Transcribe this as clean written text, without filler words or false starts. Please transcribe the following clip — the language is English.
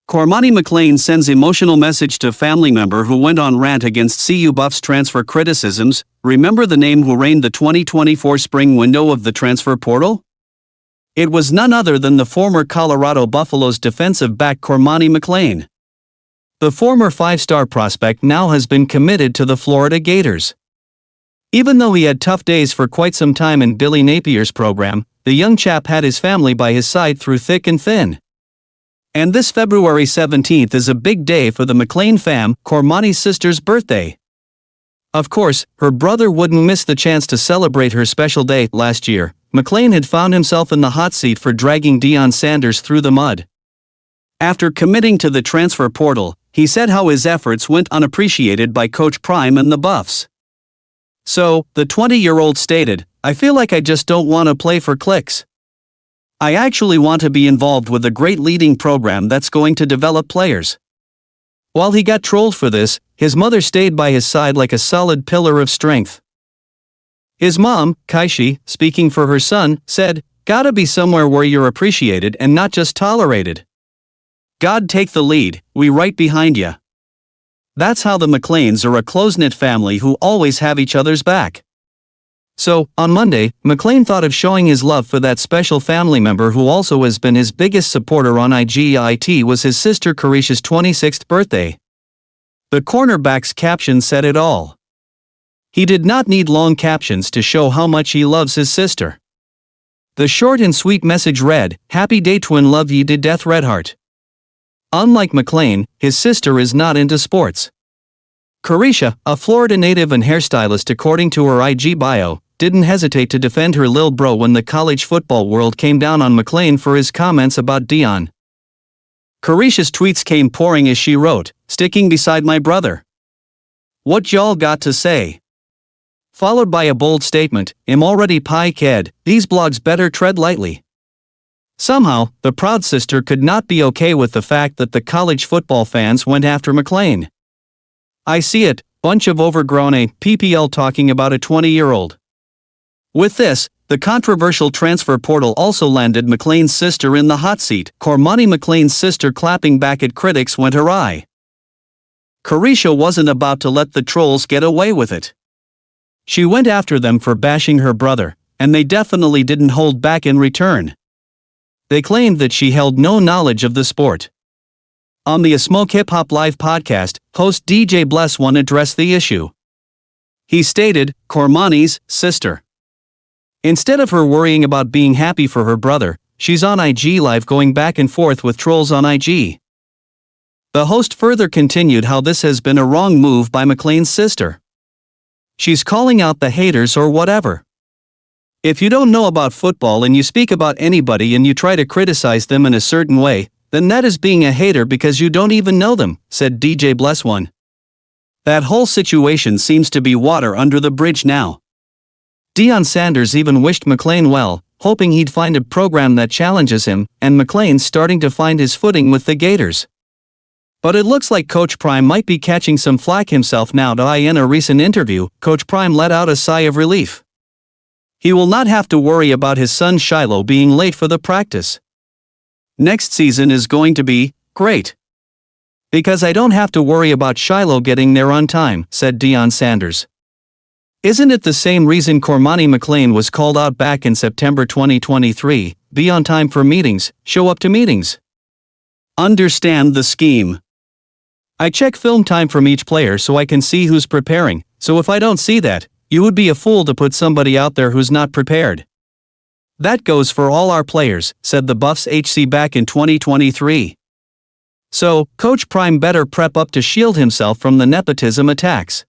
Cormani McClain sends emotional message to family member who went on rant against CU Buffs transfer criticisms. Remember the name who reigned the 2024 spring window of the transfer portal? It was none other than the former Colorado Buffaloes defensive back Cormani McClain. The former five-star prospect now has been committed to the Florida Gators. Even though he had tough days for quite some time in Billy Napier's program, the young chap had his family by his side through thick and thin. And this February 17th is a big day for the McClain fam, Cormani's sister's birthday. Of course, her brother wouldn't miss the chance to celebrate her special day. Last year, McClain had found himself in the hot seat for dragging Deion Sanders through the mud. After committing to the transfer portal, he said how his efforts went unappreciated by Coach Prime and the Buffs. So, the 20-year-old stated, "I feel like I just don't want to play for clicks. I actually want to be involved with a great leading program that's going to develop players." While he got trolled for this, his mother stayed by his side like a solid pillar of strength. His mom, Kaishi, speaking for her son, said, "Gotta be somewhere where you're appreciated and not just tolerated. God take the lead, we right behind ya." That's how the McClains are a close-knit family who always have each other's back. So, on Monday, McClain thought of showing his love for that special family member who also has been his biggest supporter on IG. It was his sister Carisha's 26th birthday. The cornerback's caption said it all. He did not need long captions to show how much he loves his sister. The short and sweet message read, "Happy day twin, love ye to death, Redheart." Unlike McClain, his sister is not into sports. Carisha, a Florida native and hairstylist according to her IG bio, didn't hesitate to defend her lil bro when the college football world came down on McClain for his comments about Deion. Carisha's tweets came pouring as she wrote, "Sticking beside my brother. What y'all got to say?" Followed by a bold statement, "I'm already pie ked, these blogs better tread lightly." Somehow, the proud sister could not be okay with the fact that the college football fans went after McClain. "I see it, bunch of overgrown PPL talking about a 20-year-old. With this, the controversial transfer portal also landed McClain's sister in the hot seat. Cormani McClain's sister clapping back at critics went awry. Carisha wasn't about to let the trolls get away with it. She went after them for bashing her brother, and they definitely didn't hold back in return. They claimed that she held no knowledge of the sport. On the A Smoke Hip Hop Live podcast, host DJ Bless One addressed the issue. He stated, "Cormani's sister. Instead of her worrying about being happy for her brother, she's on IG Live going back and forth with trolls on IG." The host further continued how this has been a wrong move by McClain's sister. She's calling out the haters or whatever. If you don't know about football and you speak about anybody and you try to criticize them in a certain way, then that is being a hater because you don't even know them, said DJ Bless One. That whole situation seems to be water under the bridge now. Deion Sanders even wished McClain well, hoping he'd find a program that challenges him, and McClain's starting to find his footing with the Gators. But it looks like Coach Prime might be catching some flack himself now. In a recent interview, Coach Prime let out a sigh of relief. He will not have to worry about his son Shiloh being late for the practice. "Next season is going to be great. Because I don't have to worry about Shiloh getting there on time," said Deion Sanders. Isn't it the same reason Cormani McClain was called out back in September 2023, be on time for meetings, show up to meetings? Understand the scheme. I check film time from each player so I can see who's preparing, so if I don't see that, you would be a fool to put somebody out there who's not prepared. That goes for all our players, said the Buffs HC back in 2023. So, Coach Prime better prep up to shield himself from the nepotism attacks.